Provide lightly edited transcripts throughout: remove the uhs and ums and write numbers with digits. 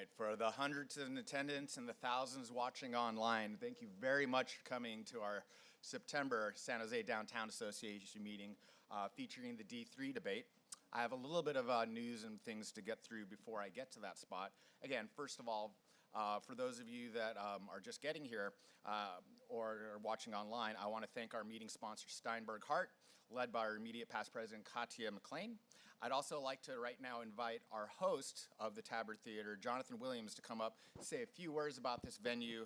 right, for the hundreds in attendance and the thousands watching online, thank you very much for coming to our September San Jose Downtown Association meeting featuring the D3 debate. I have a little bit of news and things to get through before I get to that spot. Again, first of all, for those of you that are just getting here or are watching online, I want to thank our meeting sponsor, Steinberg Hart, led by our immediate past president, Katia McLean. I'd also like to right now invite our host of the Tabard Theater, Jonathan Williams, to come up and say a few words about this venue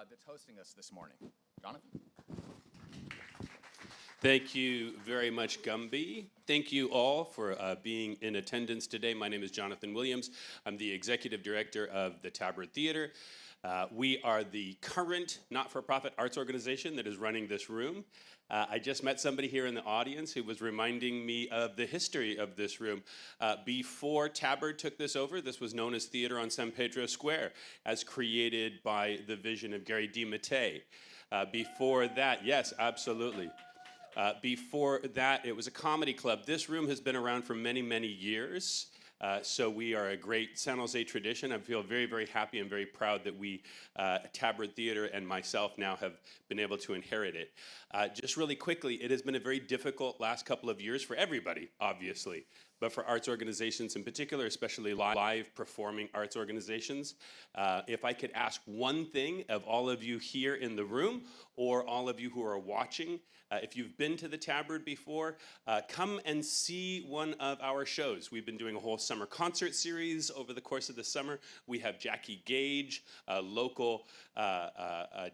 that's hosting us this morning. Jonathan? Thank you very much, Gumby. Thank you all for being in attendance today. My name is Jonathan Williams. I'm the Executive Director of the Tabard Theater. We are the current not-for-profit arts organization that is running this room. I just met somebody here in the audience who was reminding me of the history of this room. Before Tabard took this over, this was known as Theater on San Pedro Square, as created by the vision of Gary DeMattei. Before that, yes, absolutely. Before that, it was a comedy club. This room has been around for many, many years. So we are a great San Jose tradition. I feel very, very happy and very proud that we, Tabard Theater and myself now have been able to inherit it. Just really quickly, it has been a very difficult last couple of years for everybody, obviously, but for arts organizations in particular, especially live performing arts organizations. If I could ask one thing of all of you here in the room or all of you who are watching, if you've been to the Tabard before, come and see one of our shows. We've been doing a whole summer concert series over the course of the summer. We have Jackie Gage, a local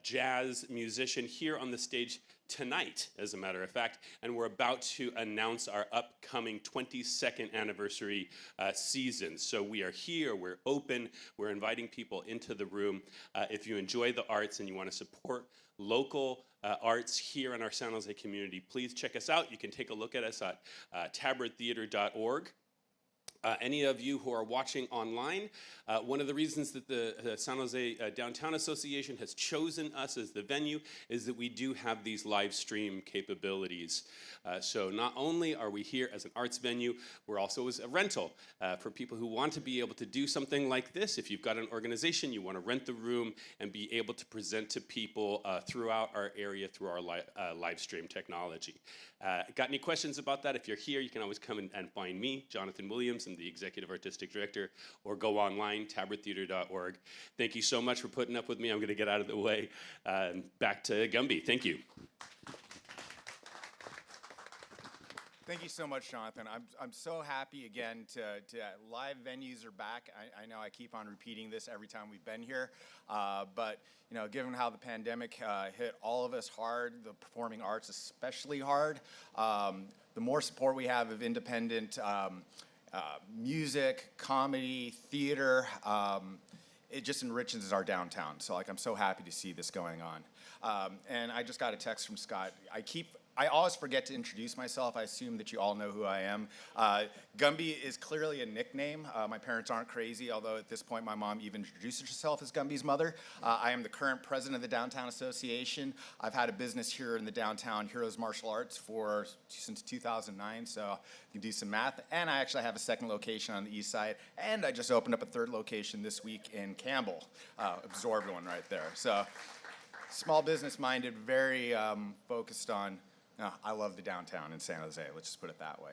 jazz musician, here on the stage tonight, as a matter of fact, and we're about to announce our upcoming 22nd anniversary season. So we are here, we're open, we're inviting people into the room. If you enjoy the arts and you want to support local arts here in our San Jose community, please check us out. You can take a look at us at tabardtheater.org. Any of you who are watching online, one of the reasons that the San Jose Downtown Association has chosen us as the venue is that we do have these live stream capabilities. So not only are we here as an arts venue, we're also as a rental for people who want to be able to do something like this. If you've got an organization, you want to rent the room and be able to present to people throughout our area through our live stream technology. Got any questions about that? If you're here, you can always come and find me, Jonathan Williams, I'm the Executive Artistic Director, or go online, tabardtheater.org. Thank you so much for putting up with me. I'm going to get out of the way. Back to Gumby. Thank you. Thank you so much, Jonathan. I'm so happy again to live venues are back. I know I keep on repeating this every time we've been here, but you know, given how the pandemic hit all of us hard, the performing arts especially hard, the more support we have of independent music, comedy, theater, it just enriches our downtown. So like, I'm so happy to see this going on. And I just got a text from Scott. I always forget to introduce myself. I assume that you all know who I am. Gumby is clearly a nickname. My parents aren't crazy, although at this point my mom even introduced herself as Gumby's mother. I am the current president of the Downtown Association. I've had a business here in the downtown Heroes Martial Arts since 2009, so you can do some math. And I actually have a second location on the east side, and I just opened up a third location this week in Campbell, absorbed one right there. So small business minded, very focused on I love the downtown in San Jose, let's just put it that way.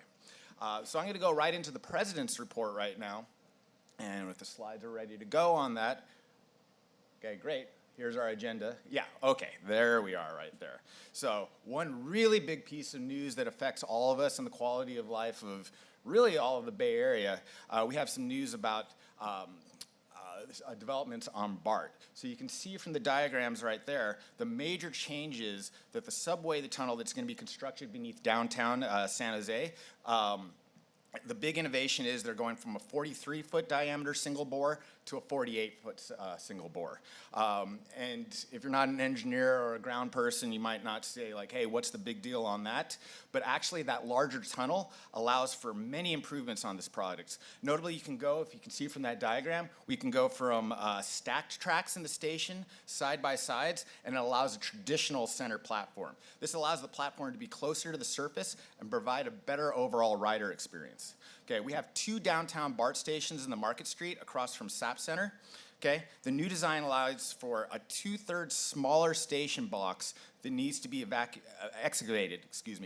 So I'm going to go right into the president's report right now. And if the slides are ready to go on that. Okay, great. Here's our agenda. Yeah, okay, there we are right there. So one really big piece of news that affects all of us and the quality of life of really all of the Bay Area, we have some news about developments on BART. So you can see from the diagrams right there, the major changes that the subway, the tunnel that's going to be constructed beneath downtown San Jose, the big innovation is they're going from a 43-foot diameter single bore to a 48-foot single bore. And if you're not an engineer or a ground person, you might not say like, hey, what's the big deal on that? But actually that larger tunnel allows for many improvements on this product. Notably, you can go, if you can see from that diagram, we can go from stacked tracks in the station, side by sides, and it allows a traditional center platform. This allows the platform to be closer to the surface and provide a better overall rider experience. Okay, we have 2 downtown BART stations in the Market Street across from SAP center. Okay, the new design allows for a 2/3 smaller station box that needs to be excavated,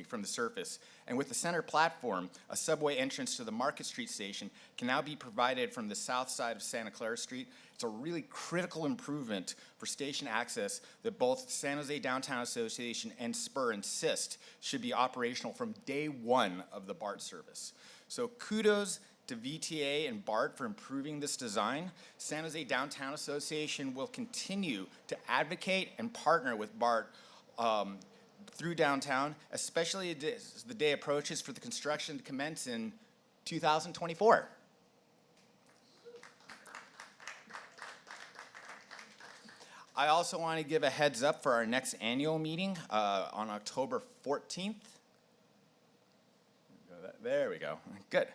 from the surface. And with the center platform, a subway entrance to the Market Street station can now be provided from the south side of Santa Clara Street. It's a really critical improvement for station access that both San Jose Downtown Association and Spur insist should be operational from day one of the BART service. So kudos to VTA and BART for improving this design. San Jose Downtown Association will continue to advocate and partner with BART through downtown, especially as the day approaches for the construction to commence in 2024. I also want to give a heads up for our next annual meeting on October 14th. There we go. Good.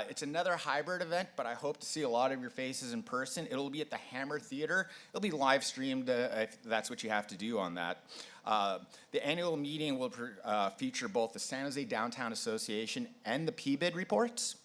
It's another hybrid event, but I hope to see a lot of your faces in person. It'll be at the Hammer Theater. It'll be live streamed if that's what you have to do on that. The annual meeting will feature both the San Jose Downtown Association and the PBID reports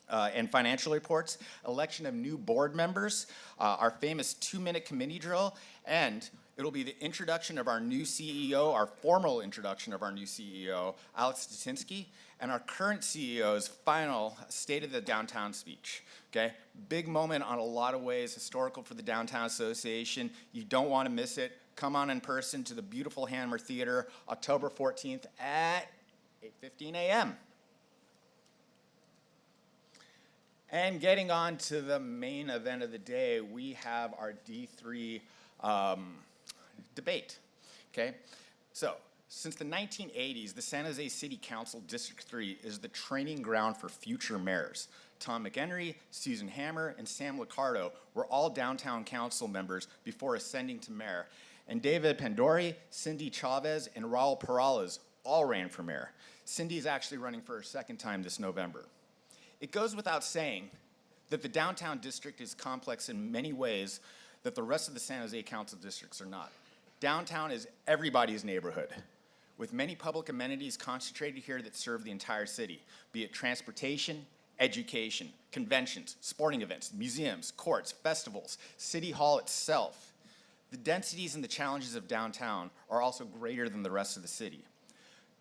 and financial reports, election of new board members, our famous 2-minute committee drill, and it'll be the introduction of our new CEO, our formal introduction of our new CEO, Alex Statinsky, and our current CEO's final State of the Downtown speech. Okay, big moment on a lot of ways, historical for the Downtown Association. You don't want to miss it. Come on in person to the beautiful Hammer Theater, October 14th at 8:15 a.m. And getting on to the main event of the day, we have our D3 debate. Okay, so since the 1980s, the San Jose City Council District 3 is the training ground for future mayors. Tom McHenry, Susan Hammer, and Sam Liccardo were all downtown council members before ascending to mayor. And David Pandori, Cindy Chavez, and Raul Perales all ran for mayor. Cindy is actually running for her second time this November. It goes without saying that the downtown district is complex in many ways that the rest of the San Jose Council districts are not. Downtown is everybody's neighborhood, with many public amenities concentrated here that serve the entire city, be it transportation, education, conventions, sporting events, museums, courts, festivals, City Hall itself. The densities and the challenges of downtown are also greater than the rest of the city.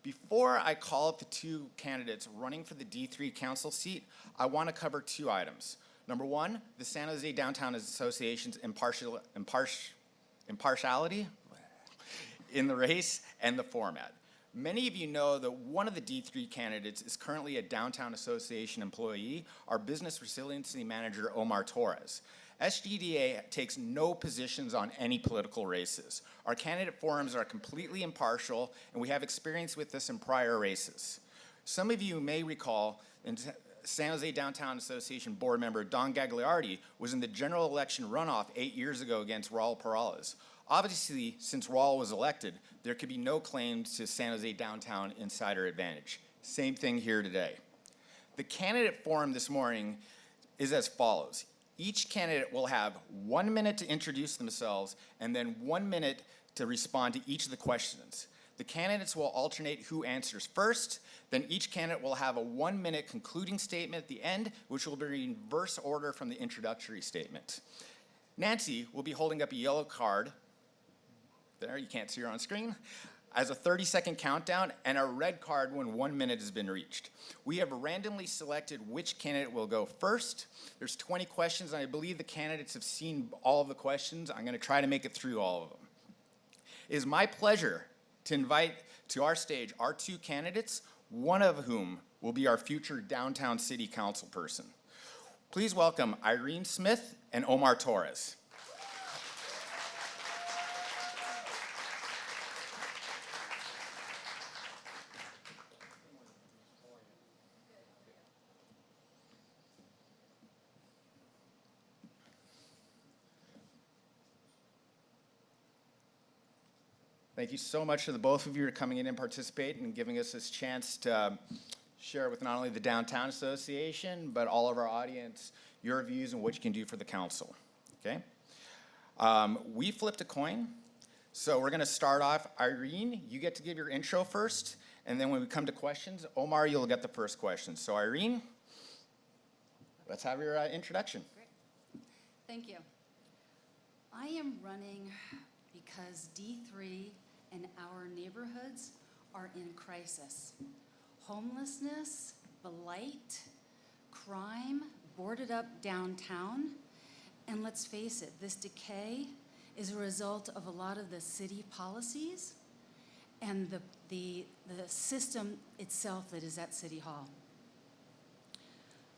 Before I call up the two candidates running for the D3 council seat, I want to cover two items. Number one, the San Jose Downtown Association's impartiality in the race and the format. Many of you know that one of the D3 candidates is currently a Downtown Association employee, our business resiliency manager, Omar Torres. SGDA takes no positions on any political races. Our candidate forums are completely impartial, and we have experience with this in prior races. Some of you may recall San Jose Downtown Association board member Don Gagliardi was in the general election runoff 8 years ago against Raul Perales. Obviously, since Raul was elected, there could be no claims to San Jose Downtown insider advantage. Same thing here today. The candidate forum this morning is as follows. Each candidate will have 1 minute to introduce themselves and then 1 minute to respond to each of the questions. The candidates will alternate who answers first, then each candidate will have a 1 minute concluding statement at the end, which will be in reverse order from the introductory statement. Nancy will be holding up a yellow card, there, you can't see her on screen, as a 30-second countdown, and a red card when 1 minute has been reached. We have randomly selected which candidate will go first. There's 20 questions, and I believe the candidates have seen all of the questions. I'm gonna try to make it through all of them. It is my pleasure to invite to our stage our two candidates, one of whom will be our future downtown city council person. Please welcome Irene Smith and Omar Torres. Thank you so much to the both of you for coming in and participating and giving us this chance to share with not only the Downtown Association, but all of our audience, your views and what you can do for the council, okay? We flipped a coin, so we're gonna start off. Irene, you get to give your intro first, and then when we come to questions, Omar, you'll get the first question. So Irene, let's have your introduction. Thank you. I am running because D3 and our neighborhoods are in crisis. Homelessness, blight, crime, boarded up downtown, and let's face it, this decay is a result of a lot of the city policies and the system itself that is at City Hall.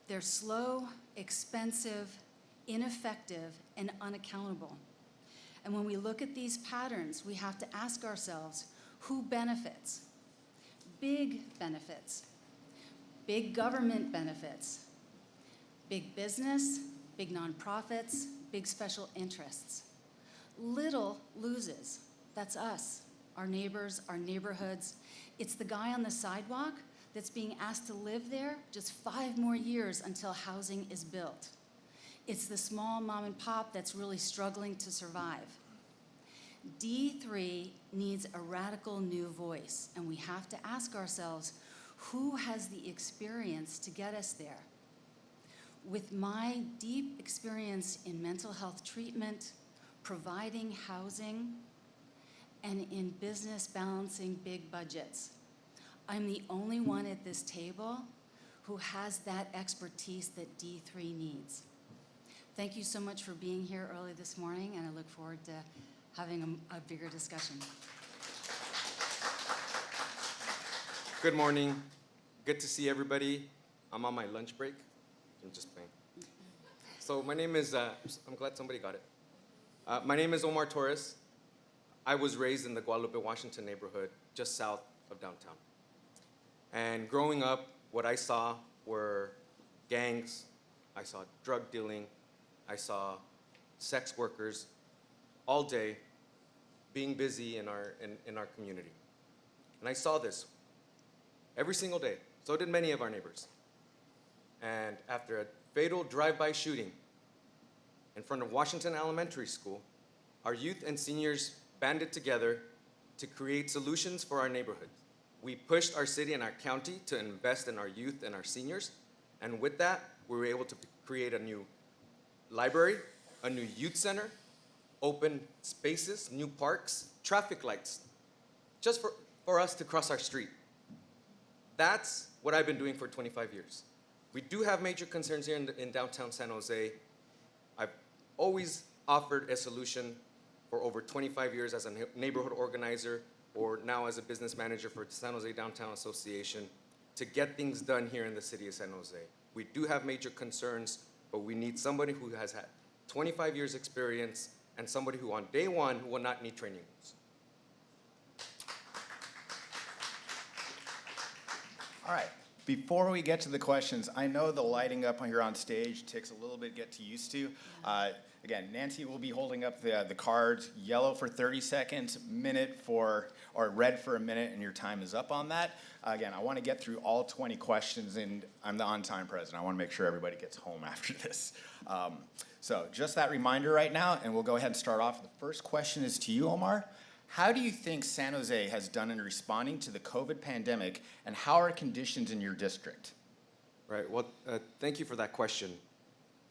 They're slow, expensive, ineffective, and unaccountable. And when we look at these patterns, we have to ask ourselves, who benefits? Big benefits, big government benefits, big business, big nonprofits, big special interests. Little loses. That's us, our neighbors, our neighborhoods. It's the guy on the sidewalk that's being asked to live there just 5 more years until housing is built. It's the small mom and pop that's really struggling to survive. D3 needs a radical new voice, and we have to ask ourselves, who has the experience to get us there? With my deep experience in mental health treatment, providing housing, and in business balancing big budgets, I'm the only one at this table who has that expertise that D3 needs. Thank you so much for being here early this morning, and I look forward to having a bigger discussion. Good morning. Good to see everybody. I'm on my lunch break. I'm just playing. So my name is, I'm glad somebody got it. My name is Omar Torres. I was raised in the Guadalupe, Washington neighborhood, just south of downtown. And growing up, what I saw were gangs, I saw drug dealing, I saw sex workers all day being busy in our community. And I saw this every single day. So did many of our neighbors. And after a fatal drive-by shooting in front of Washington Elementary School, our youth and seniors banded together to create solutions for our neighborhood. We pushed our city and our county to invest in our youth and our seniors. And with that, we were able to create a new library, a new youth center, open spaces, new parks, traffic lights, just for us to cross our street. That's what I've been doing for 25 years. We do have major concerns here in downtown San Jose. I've always offered a solution for over 25 years as a neighborhood organizer, or now as a business manager for the San Jose Downtown Association, to get things done here in the city of San Jose. We do have major concerns, but we need somebody who has had 25 years experience and somebody who on day one will not need training wheels. All right. Before we get to the questions, I know the lighting up here on stage takes a little bit to get used to. Again, Nancy will be holding up the cards, yellow for 30 seconds, or red for a minute, and your time is up on that. Again, I want to get through all 20 questions, and I'm the on-time president. I want to make sure everybody gets home after this. So just that reminder right now, and we'll go ahead and start off. The first question is to you, Omar. How do you think San Jose has done in responding to the COVID pandemic, and how are conditions in your district? Right, well, thank you for that question.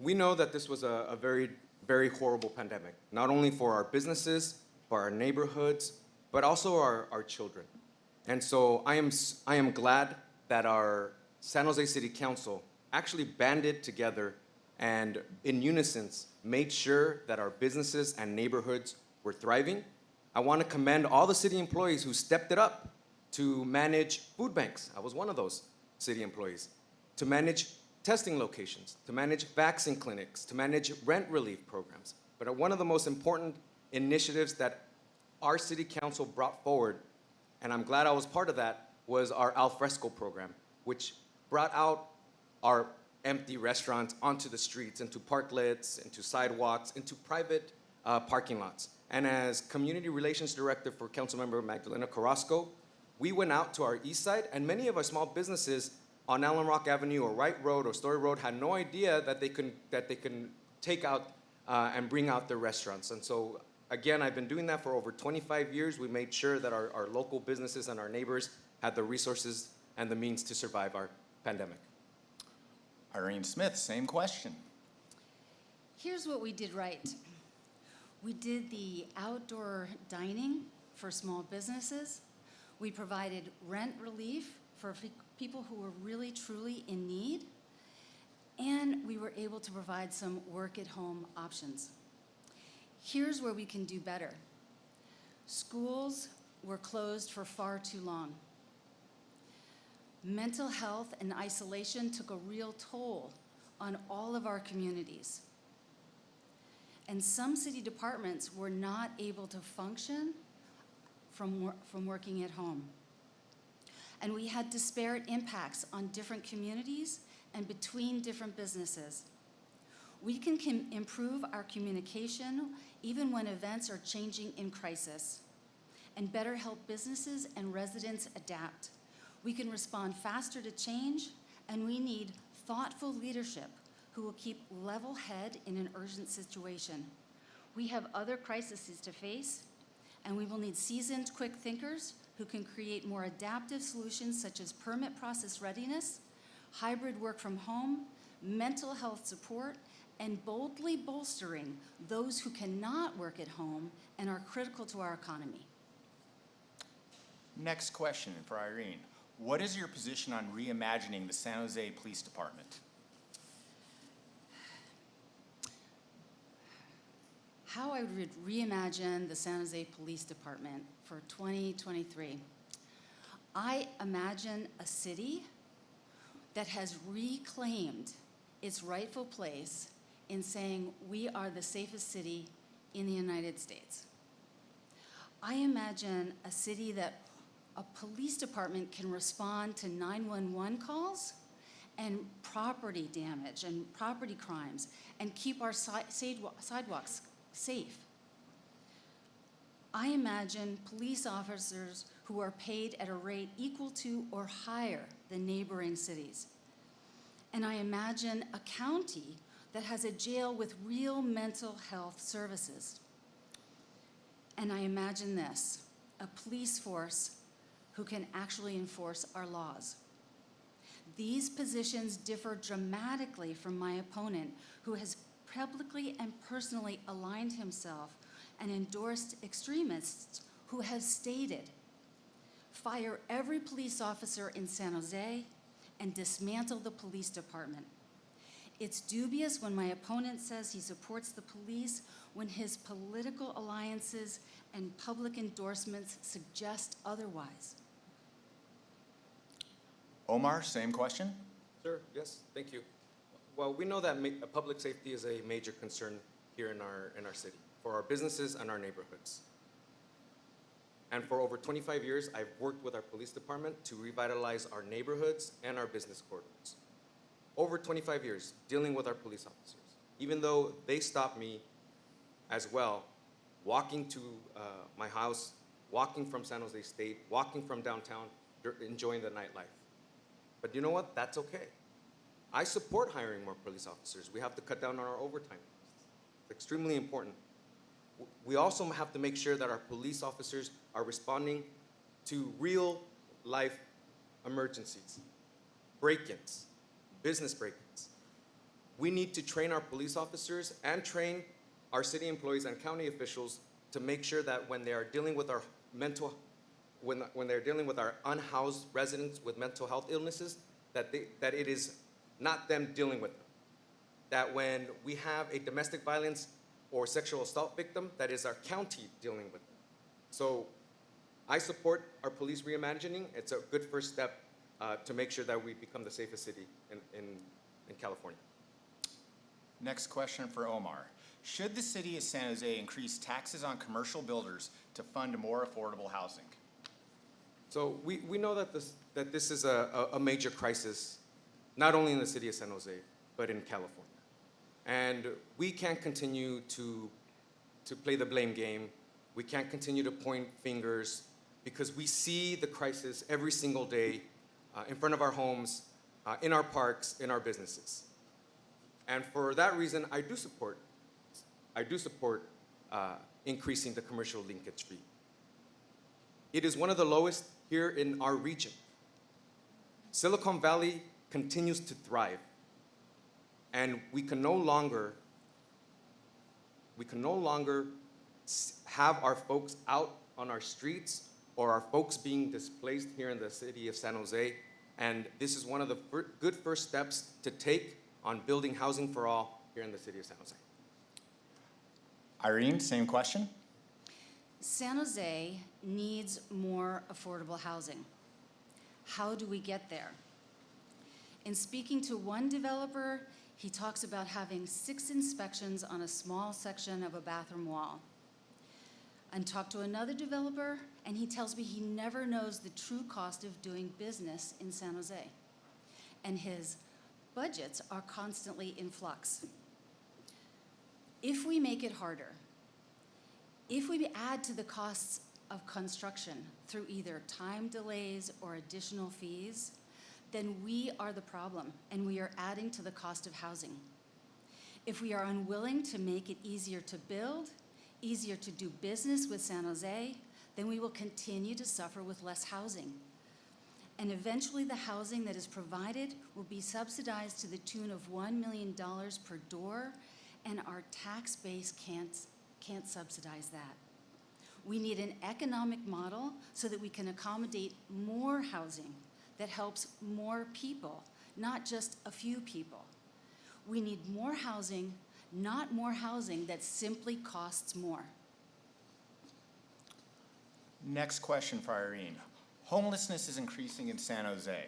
We know that this was a very, very horrible pandemic, not only for our businesses, for our neighborhoods, but also our children. And so I am glad that our San Jose City Council actually banded together and in unison made sure that our businesses and neighborhoods were thriving. I want to commend all the city employees who stepped it up to manage food banks. I was one of those city employees. To manage testing locations, to manage vaccine clinics, to manage rent relief programs. But one of the most important initiatives that our city council brought forward, and I'm glad I was part of that, was our al fresco program, which brought out our empty restaurants onto the streets, into parklets, into sidewalks, into private parking lots. And as Community Relations Director for Councilmember Magdalena Carrasco, we went out to our east side, and many of our small businesses on Allen Rock Avenue or Wright Road or Story Road had no idea that they can take out and bring out their restaurants. And so, again, I've been doing that for over 25 years. We made sure that our local businesses and our neighbors had the resources and the means to survive our pandemic. Irene Smith, same question. Here's what we did right. We did the outdoor dining for small businesses. We provided rent relief for people who were really, truly in need. And we were able to provide some work-at-home options. Here's where we can do better. Schools were closed for far too long. Mental health and isolation took a real toll on all of our communities. And some city departments were not able to function from working at home. And we had disparate impacts on different communities and between different businesses. We can improve our communication even when events are changing in crisis, and better help businesses and residents adapt. We can respond faster to change, and we need thoughtful leadership who will keep level head in an urgent situation. We have other crises to face, and we will need seasoned, quick thinkers who can create more adaptive solutions such as permit process readiness, hybrid work from home, mental health support, and boldly bolstering those who cannot work at home and are critical to our economy. Next question for Irene. What is your position on reimagining the San Jose Police Department? How I would reimagine the San Jose Police Department for 2023. I imagine a city that has reclaimed its rightful place in saying we are the safest city in the United States. I imagine a city that a police department can respond to 911 calls and property damage and property crimes and keep our sidewalks safe. I imagine police officers who are paid at a rate equal to or higher than neighboring cities. And I imagine a county that has a jail with real mental health services. And I imagine this, a police force who can actually enforce our laws. These positions differ dramatically from my opponent, who has publicly and personally aligned himself and endorsed extremists who have stated, fire every police officer in San Jose and dismantle the police department. It's dubious when my opponent says he supports the police when his political alliances and public endorsements suggest otherwise. Omar, same question. Sure, yes, thank you. Well, we know that public safety is a major concern here in our city, for our businesses and our neighborhoods. And for over 25 years, I've worked with our police department to revitalize our neighborhoods and our business corridors. Over 25 years dealing with our police officers, even though they stopped me as well, walking to my house, walking from San Jose State, walking from downtown, enjoying the nightlife. But you know what? That's okay. I support hiring more police officers. We have to cut down on our overtime. It's extremely important. We also have to make sure that our police officers are responding to real life emergencies, break-ins, business break-ins. We need to train our police officers and train our city employees and county officials to make sure that when they are dealing with our when they're dealing with our unhoused residents with mental health illnesses, that it is not them dealing with them. That when we have a domestic violence or sexual assault victim, that is our county dealing with them. So I support our police reimagining. It's a good first step to make sure that we become the safest city in California. Next question for Omar. Should the city of San Jose increase taxes on commercial builders to fund more affordable housing? So we know that this is a major crisis, not only in the city of San Jose, but in California. And we can't continue to play the blame game. We can't continue to point fingers because we see the crisis every single day in front of our homes, in our parks, in our businesses. And for that reason, I do support increasing the commercial linkage fee. It is one of the lowest here in our region. Silicon Valley continues to thrive, and we can no longer We can no longer have our folks out on our streets or our folks being displaced here in the city of San Jose. And this is one of the good first steps to take on building housing for all here in the city of San Jose. Irene, same question. San Jose needs more affordable housing. How do we get there? In speaking to one developer, he talks about having 6 inspections on a small section of a bathroom wall. And talk to another developer, and he tells me he never knows the true cost of doing business in San Jose. And his budgets are constantly in flux. If we make it harder, if we add to the costs of construction through either time delays or additional fees, then we are the problem, and we are adding to the cost of housing. If we are unwilling to make it easier to build, easier to do business with San Jose, then we will continue to suffer with less housing. And eventually the housing that is provided will be subsidized to the tune of $1 million per door, and our tax base can't subsidize that. We need an economic model so that we can accommodate more housing that helps more people, not just a few people. We need more housing, not more housing that simply costs more. Next question for Irene. Homelessness is increasing in San Jose.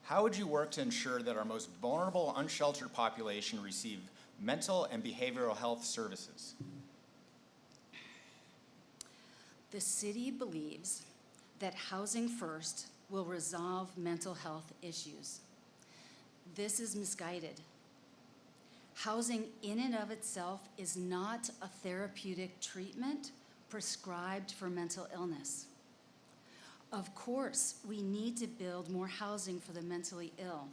How would you work to ensure that our most vulnerable, unsheltered population receive mental and behavioral health services? The city believes that housing first will resolve mental health issues. This is misguided. Housing in and of itself is not a therapeutic treatment prescribed for mental illness. Of course, we need to build more housing for the mentally ill,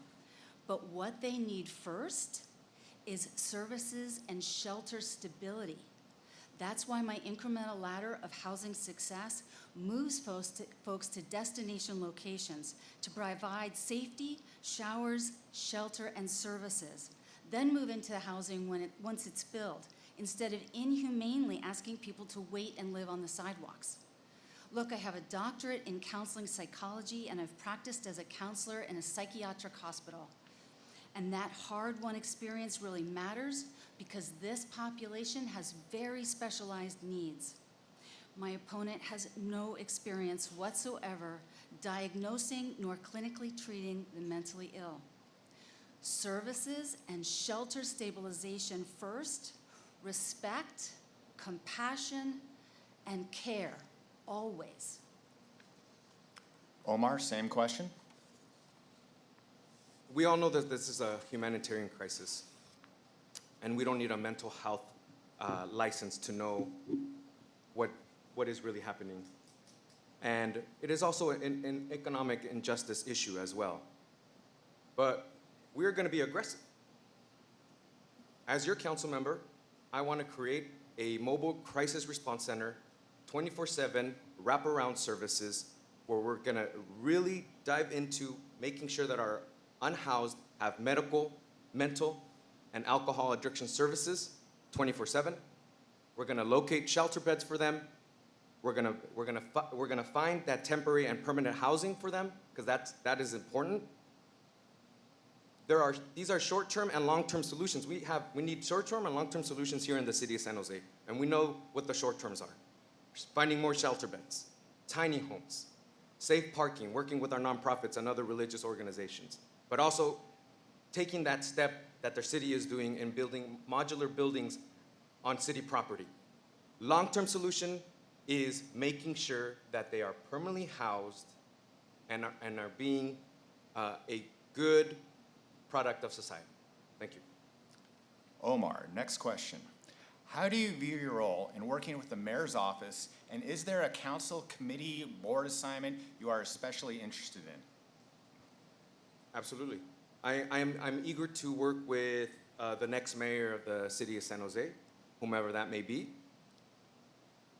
but what they need first is services and shelter stability. That's why my incremental ladder of housing success moves folks to destination locations to provide safety, showers, shelter, and services. Then move into housing once it's built, instead of inhumanely asking people to wait and live on the sidewalks. Look, I have a doctorate in counseling psychology, and I've practiced as a counselor in a psychiatric hospital. And that hard-won experience really matters because this population has very specialized needs. My opponent has no experience whatsoever diagnosing nor clinically treating the mentally ill. Services and shelter stabilization first, respect, compassion, and care, always. Omar, same question. We all know that this is a humanitarian crisis, and we don't need a mental health license to know what is really happening. And it is also an economic injustice issue as well. But we're going to be aggressive. As your council member, I want to create a mobile crisis response center, 24/7 wraparound services, where we're going to really dive into making sure that our unhoused have medical, mental, and alcohol addiction services 24/7. We're going to locate shelter beds for them. We're going to find that temporary and permanent housing for them, because that is important. These are short-term and long-term solutions. We need short-term and long-term solutions here in the city of San Jose, and we know what the short-terms are. Finding more shelter beds, tiny homes, safe parking, working with our nonprofits and other religious organizations, but also taking that step that their city is doing in building modular buildings on city property. Long-term solution is making sure that they are permanently housed and are being a good product of society. Thank you. Omar, next question. How do you view your role in working with the mayor's office, and is there a council, committee, board assignment you are especially interested in? Absolutely. I'm eager to work with the next mayor of the city of San Jose, whomever that may be.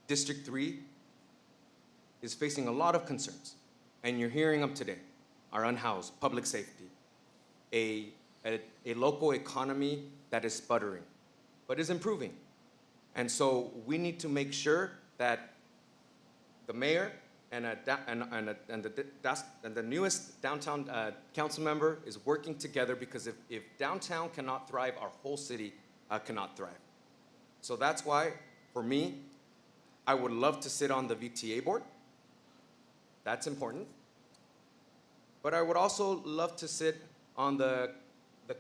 District 3 is facing a lot of concerns, and you're hearing them today. Our unhoused, public safety, a local economy that is sputtering, but is improving. And so we need to make sure that the mayor and the newest downtown council member is working together, because if downtown cannot thrive, our whole city cannot thrive. So that's why, for me, I would love to sit on the VTA board. That's important. But I would also love to sit on the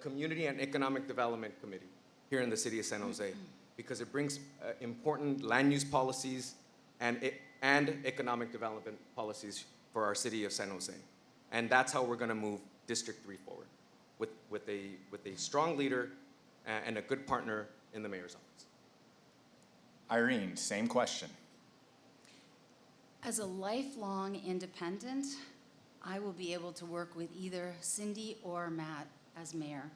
Community and Economic Development Committee here in the city of San Jose, because it brings important land use policies and economic development policies for our city of San Jose. And that's how we're going to move District 3 forward, with a strong leader and a good partner in the mayor's office. Irene, same question. As a lifelong independent, I will be able to work with either Cindy or Matt as mayor.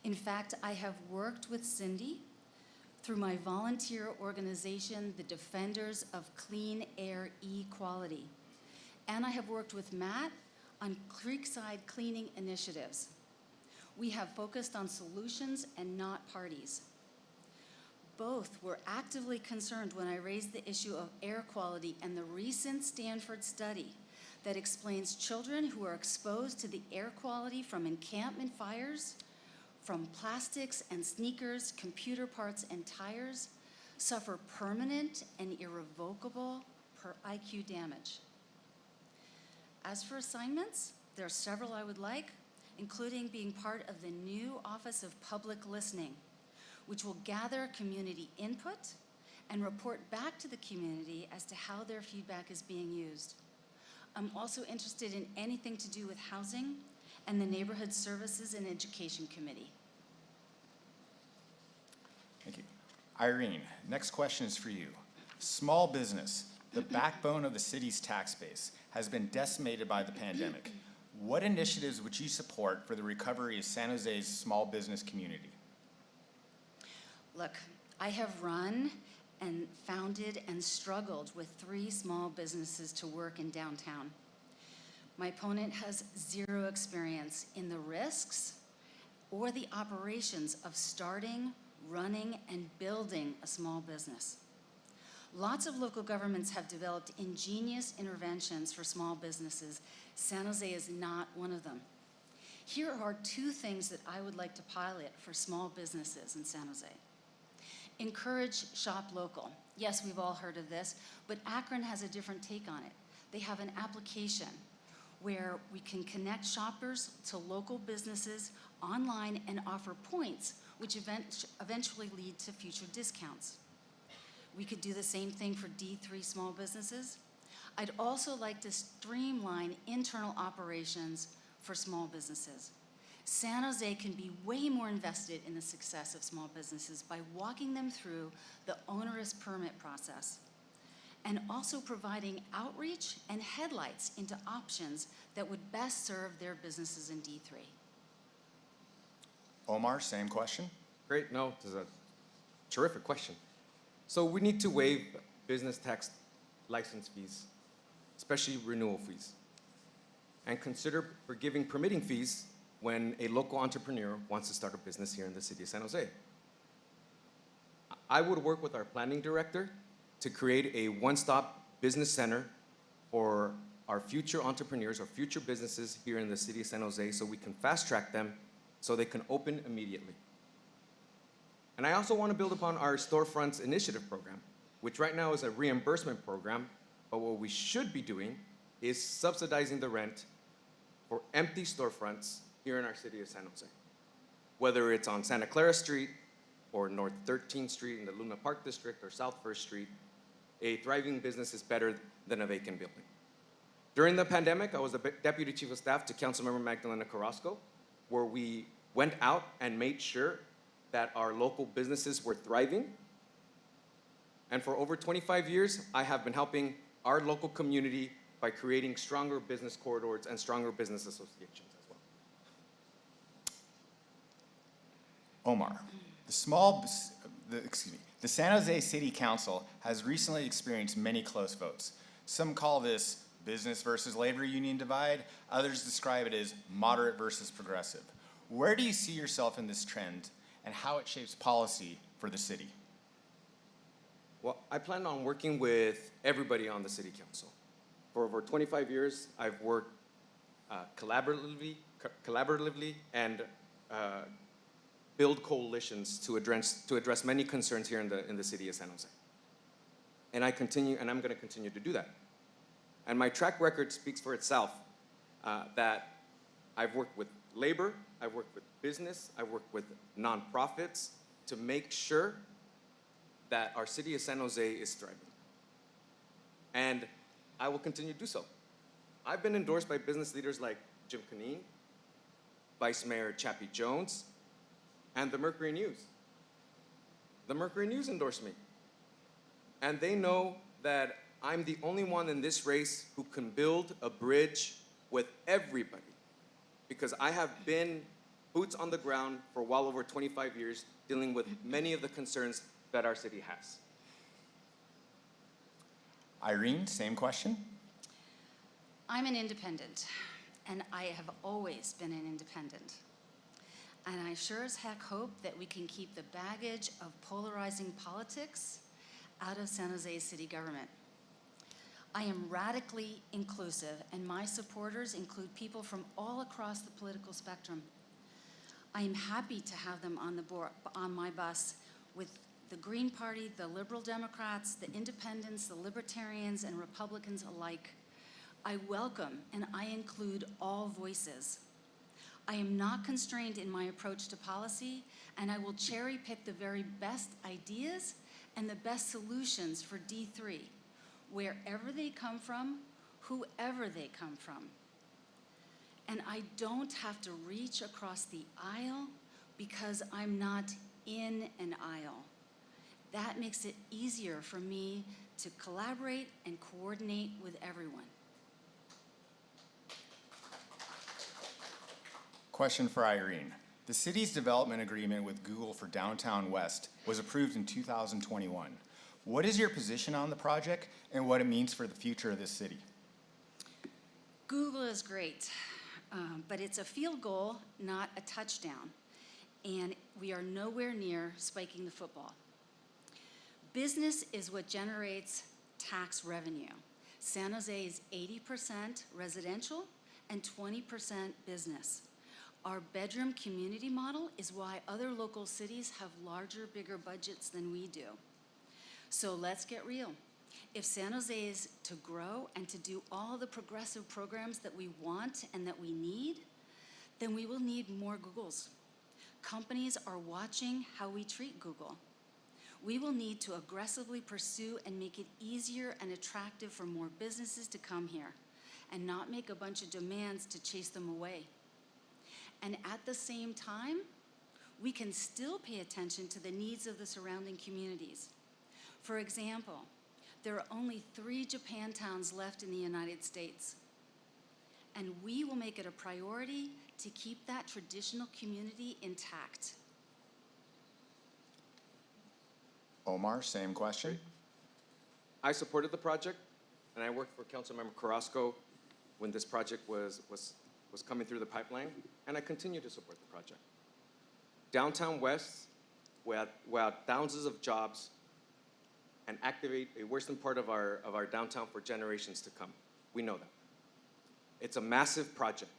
In fact, I have worked with Cindy through my volunteer organization, the Defenders of Clean Air Equality. And I have worked with Matt on Creekside cleaning initiatives. We have focused on solutions and not parties. Both were actively concerned when I raised the issue of air quality and the recent Stanford study that explains children who are exposed to the air quality from encampment fires, from plastics and sneakers, computer parts and tires, suffer permanent and irrevocable IQ damage. As for assignments, there are several I would like, including being part of the new Office of Public Listening, which will gather community input and report back to the community as to how their feedback is being used. I'm also interested in anything to do with housing and the Neighborhood Services and Education Committee. Thank you. Irene, next question is for you. Small business, the backbone of the city's tax base, has been decimated by the pandemic. What initiatives would you support for the recovery of San Jose's small business community? Look, I have run and founded and struggled with 3 small businesses to work in downtown. My opponent has 0 experience in the risks or the operations of starting, running, and building a small business. Lots of local governments have developed ingenious interventions for small businesses. San Jose is not one of them. Here are 2 things that I would like to pilot for small businesses in San Jose. Encourage shop local. Yes, we've all heard of this, but Akron has a different take on it. They have an application where we can connect shoppers to local businesses online and offer points, which eventually lead to future discounts. We could do the same thing for D3 small businesses. I'd also like to streamline internal operations for small businesses. San Jose can be way more invested in the success of small businesses by walking them through the onerous permit process, and also providing outreach and headlights into options that would best serve their businesses in D3. Omar, same question. Great, no, this is a terrific question. So we need to waive business tax license fees, especially renewal fees, and consider forgiving permitting fees when a local entrepreneur wants to start a business here in the city of San Jose. I would work with our planning director to create a one-stop business center for our future entrepreneurs or future businesses here in the city of San Jose, so we can fast-track them so they can open immediately. And I also want to build upon our Storefronts Initiative program, which right now is a reimbursement program, but what we should be doing is subsidizing the rent for empty storefronts here in our city of San Jose. Whether it's on Santa Clara Street or North 13th Street in the Luna Park District or South 1st Street, a thriving business is better than a vacant building. During the pandemic, I was the Deputy Chief of Staff to Councilmember Magdalena Carrasco, where we went out and made sure that our local businesses were thriving. And for over 25 years, I have been helping our local community by creating stronger business corridors and stronger business associations as well. Omar, the San Jose City Council has recently experienced many close votes. Some call this business versus labor union divide. Others describe it as moderate versus progressive. Where do you see yourself in this trend and how it shapes policy for the city? Well, I plan on working with everybody on the city council. For over 25 years, I've worked collaboratively and build coalitions to address many concerns here in the city of San Jose. And I'm going to continue to do that. And my track record speaks for itself, that I've worked with labor, I've worked with business, I've worked with nonprofits to make sure that our city of San Jose is thriving. And I will continue to do so. I've been endorsed by business leaders like Jim Canine, Vice Mayor Chappie Jones, and the Mercury News. The Mercury News endorsed me. And they know that I'm the only one in this race who can build a bridge with everybody, because I have been boots on the ground for well over 25 years dealing with many of the concerns that our city has. Irene, same question. I'm an independent, and I have always been an independent. And I sure as heck hope that we can keep the baggage of polarizing politics out of San Jose city government. I am radically inclusive, and my supporters include people from all across the political spectrum. I am happy to have them on my bus with the Green Party, the Liberal Democrats, the Independents, the Libertarians, and Republicans alike. I welcome and I include all voices. I am not constrained in my approach to policy, and I will cherry pick the very best ideas and the best solutions for D3, wherever they come from, whoever they come from. And I don't have to reach across the aisle because I'm not in an aisle. That makes it easier for me to collaborate and coordinate with everyone. Question for Irene. The city's development agreement with Google for Downtown West was approved in 2021. What is your position on the project and what it means for the future of this city? Google is great, but it's a field goal, not a touchdown. And we are nowhere near spiking the football. Business is what generates tax revenue. San Jose is 80% residential and 20% business. Our bedroom community model is why other local cities have larger, bigger budgets than we do. So let's get real. If San Jose is to grow and to do all the progressive programs that we want and that we need, then we will need more Googles. Companies are watching how we treat Google. We will need to aggressively pursue and make it easier and attractive for more businesses to come here and not make a bunch of demands to chase them away. And at the same time, we can still pay attention to the needs of the surrounding communities. For example, there are only 3 Japantowns left in the United States. And we will make it a priority to keep that traditional community intact. Omar, same question. I supported the project, and I worked for Councilmember Carrasco when this project was coming through the pipeline, and I continue to support the project. Downtown West will add thousands of jobs and activate a western part of our downtown for generations to come. We know that. It's a massive project.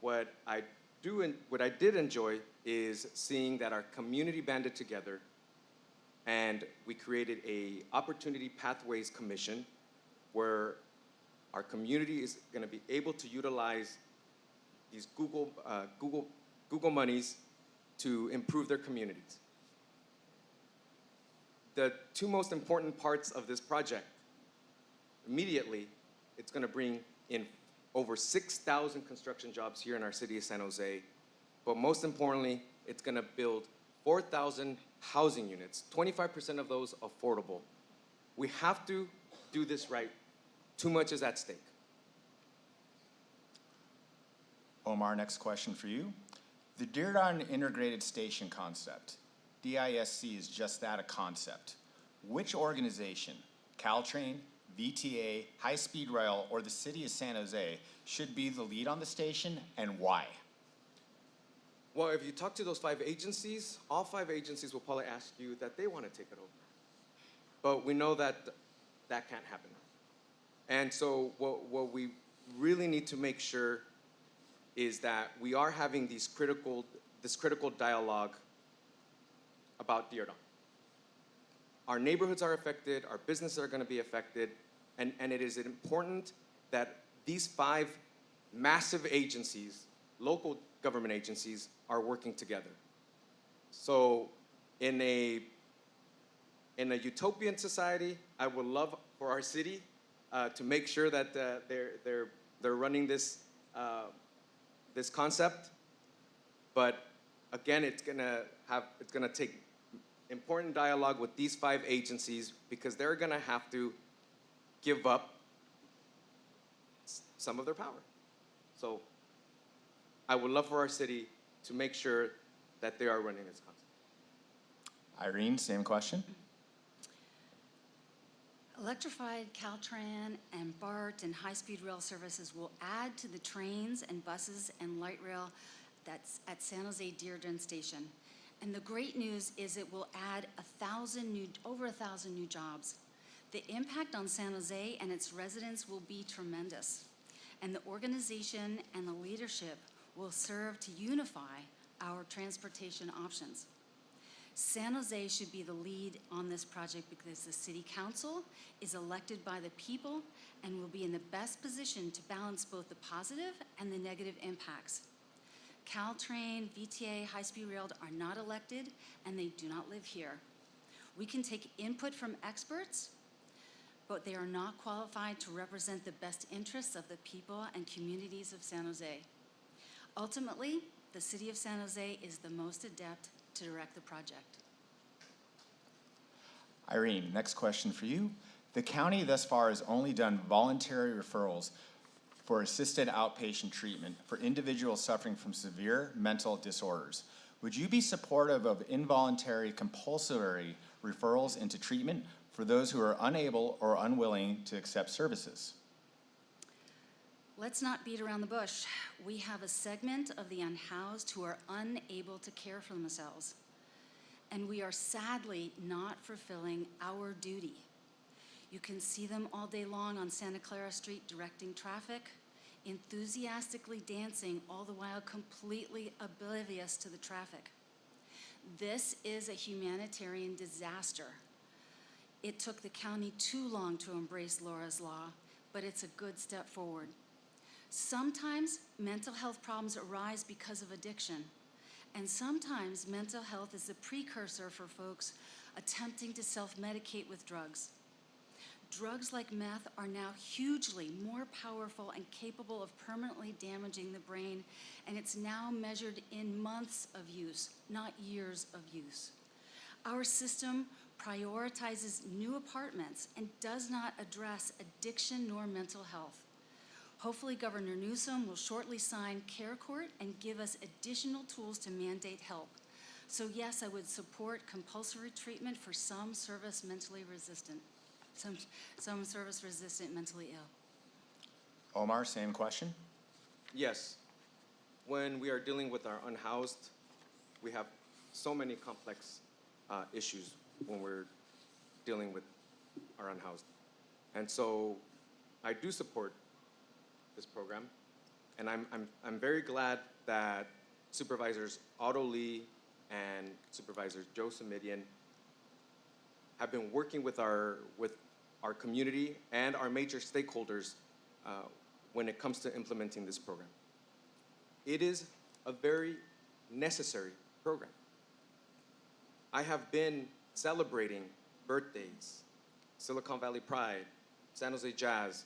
What I did enjoy is seeing that our community banded together, and we created a Opportunity Pathways Commission where our community is going to be able to utilize these Google monies to improve their communities. The 2 most important parts of this project, immediately, it's going to bring in over 6,000 construction jobs here in our city of San Jose, but most importantly, it's going to build 4,000 housing units, 25% of those affordable. We have to do this right. Too much is at stake. Omar, next question for you. The Diridon Integrated Station concept, DISC, is just that, a concept. Which organization, Caltrain, VTA, High Speed Rail, or the City of San Jose, should be the lead on the station, and why? Well, if you talk to those 5 agencies, all 5 agencies will probably ask you that they want to take it over. but we know that that can't happen. And so what we really need to make sure is that we are having this critical dialogue about Dearborn. Our neighborhoods are affected, our businesses are going to be affected, and it is important that these 5 massive agencies, local government agencies, are working together. So in a utopian society, I would love for our city to make sure that they're running this concept, but again, it's gonna take important dialogue with these 5 agencies because they're gonna have to give up some of their power. So I would love for our city to make sure that they are running this concept. Irene, same question. Electrified Caltran and BART and high-speed rail services will add to the trains and buses and light rail that's at San Jose Dearborn Station. And the great news is it will add over 1,000 new jobs. The impact on San Jose and its residents will be tremendous. And the organization and the leadership will serve to unify our transportation options. San Jose should be the lead on this project because the City Council is elected by the people and will be in the best position to balance both the positive and the negative impacts. Caltrain, VTA, high-speed rail are not elected and they do not live here. We can take input from experts, but they are not qualified to represent the best interests of the people and communities of San Jose. Ultimately, the City of San Jose is the most adept to direct the project. Irene, next question for you. The county thus far has only done voluntary referrals for assisted outpatient treatment for individuals suffering from severe mental disorders. Would you be supportive of involuntary compulsory referrals into treatment for those who are unable or unwilling to accept services? Let's not beat around the bush. We have a segment of the unhoused who are unable to care for themselves. And we are sadly not fulfilling our duty. You can see them all day long on Santa Clara Street directing traffic, enthusiastically dancing, all the while completely oblivious to the traffic. This is a humanitarian disaster. It took the county too long to embrace Laura's Law, but it's a good step forward. Sometimes mental health problems arise because of addiction, and sometimes mental health is the precursor for folks attempting to self-medicate with drugs. Drugs like meth are now hugely more powerful and capable of permanently damaging the brain, and it's now measured in months of use, not years of use. Our system prioritizes new apartments and does not address addiction nor mental health. Hopefully, Governor Newsom will shortly sign Care Court and give us additional tools to mandate help. So yes, I would support compulsory treatment for some service mentally resistant mentally ill. Omar, same question. Yes. When we are dealing with our unhoused, we have so many complex issues when we're dealing with our unhoused. And so I do support this program, and I'm very glad that Supervisors Otto Lee and Supervisor Joe Simidian have been working with our community and our major stakeholders when it comes to implementing this program. It is a very necessary program. I have been celebrating birthdays, Silicon Valley Pride, San Jose Jazz,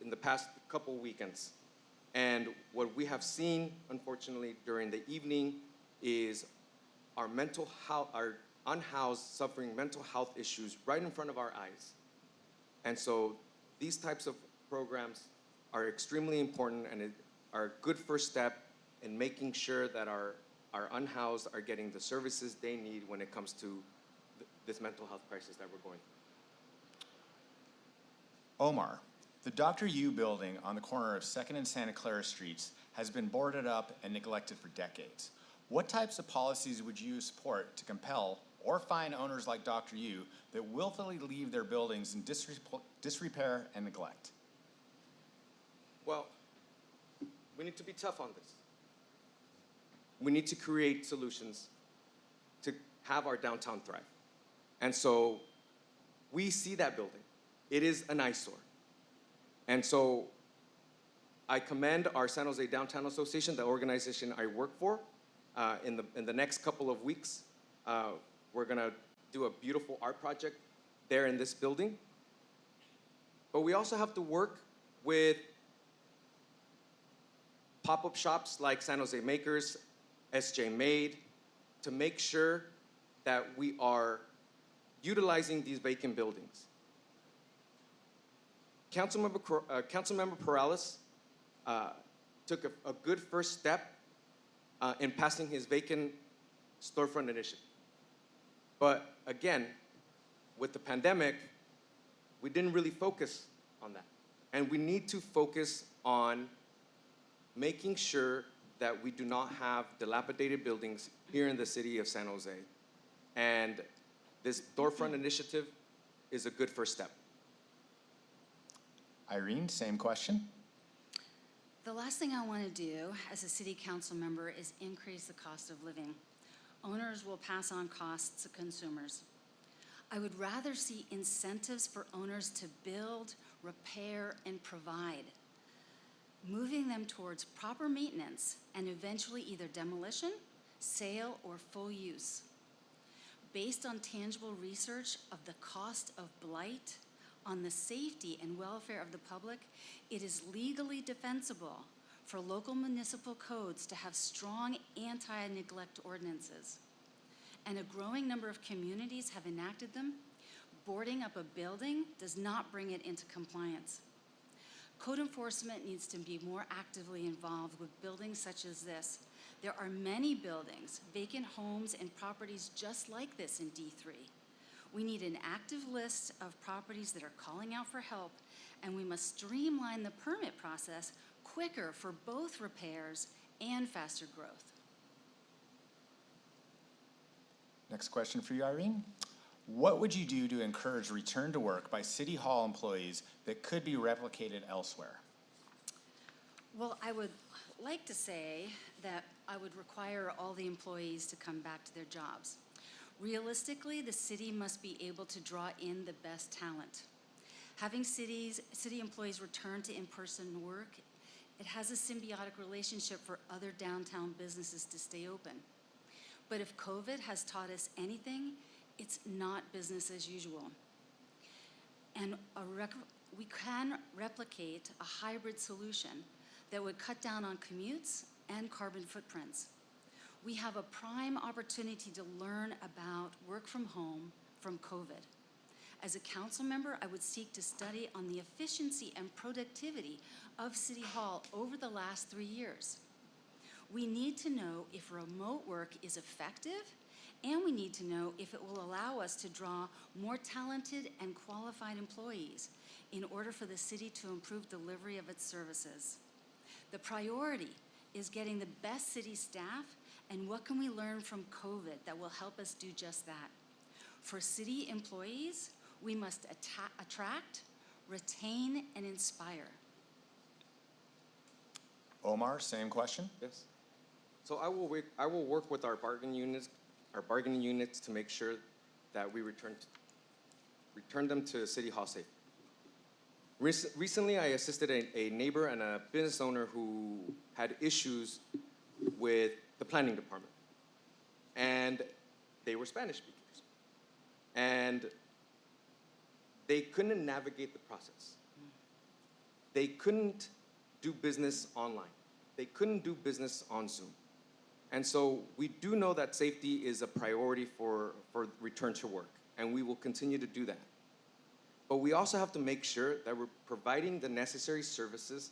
in the past couple weekends. And what we have seen, unfortunately, during the evening is our unhoused suffering mental health issues right in front of our eyes. And so these types of programs are extremely important and are a good first step in making sure that our unhoused are getting the services they need when it comes to this mental health crisis that we're going through. Omar, the Dr. Yu building on the corner of 2nd and Santa Clara Streets has been boarded up and neglected for decades. What types of policies would you support to compel or fine owners like Dr. Yu that willfully leave their buildings in disrepair and neglect? Well, we need to be tough on this. We need to create solutions to have our downtown thrive. And so we see that building. It is an eyesore. And so I commend our San Jose Downtown Association, the organization I work for. In the next couple of weeks, we're gonna do a beautiful art project there in this building. But we also have to work with pop-up shops like San Jose Makers, SJ Made, to make sure that we are utilizing these vacant buildings. Councilmember Perales took a good first step in passing his vacant storefront initiative. But again, with the pandemic, we didn't really focus on that. And we need to focus on making sure that we do not have dilapidated buildings here in the city of San Jose. And this storefront initiative is a good first step. Irene, same question. The last thing I want to do as a city council member is increase the cost of living. Owners will pass on costs to consumers. I would rather see incentives for owners to build, repair, and provide, moving them towards proper maintenance and eventually either demolition, sale, or full use. Based on tangible research of the cost of blight on the safety and welfare of the public, it is legally defensible for local municipal codes to have strong anti-neglect ordinances. And a growing number of communities have enacted them. Boarding up a building does not bring it into compliance. Code enforcement needs to be more actively involved with buildings such as this. There are many buildings, vacant homes, and properties just like this in D3. We need an active list of properties that are calling out for help, and we must streamline the permit process quicker for both repairs and faster growth. Next question for you, Irene. What would you do to encourage return to work by City Hall employees that could be replicated elsewhere? Well, I would like to say that I would require all the employees to come back to their jobs. Realistically, the city must be able to draw in the best talent. Having city employees return to in-person work, it has a symbiotic relationship for other downtown businesses to stay open. But if COVID has taught us anything, it's not business as usual. And we can replicate a hybrid solution that would cut down on commutes and carbon footprints. We have a prime opportunity to learn about work from home from COVID. As a council member, I would seek to study on the efficiency and productivity of City Hall over the last 3 years. We need to know if remote work is effective, and we need to know if it will allow us to draw more talented and qualified employees in order for the city to improve delivery of its services. The priority is getting the best city staff, and what can we learn from COVID that will help us do just that? For city employees, we must attract, retain, and inspire. Omar, same question. Yes. So I will work with our bargaining units to make sure that we return them to City Hall safe. Recently, I assisted a neighbor and a business owner who had issues with the planning department. And they were Spanish speakers. And they couldn't navigate the process. They couldn't do business online. They couldn't do business on Zoom. And so we do know that safety is a priority for return to work, and we will continue to do that. But we also have to make sure that we're providing the necessary services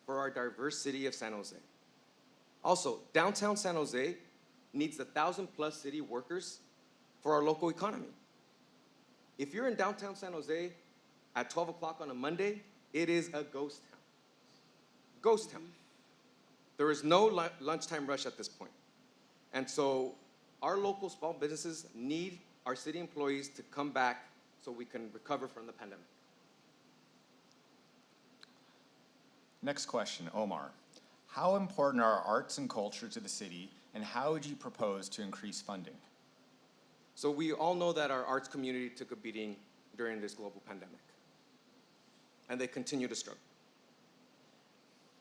for our diverse city of San Jose. Also, downtown San Jose needs 1,000+ city workers for our local economy. If you're in downtown San Jose at 12 o'clock on a Monday, it is a ghost town. Ghost town. There is no lunchtime rush at this point. And so our local small businesses need our city employees to come back so we can recover from the pandemic. Next question, Omar. How important are arts and culture to the city, and how would you propose to increase funding? So we all know that our arts community took a beating during this global pandemic, and they continue to struggle.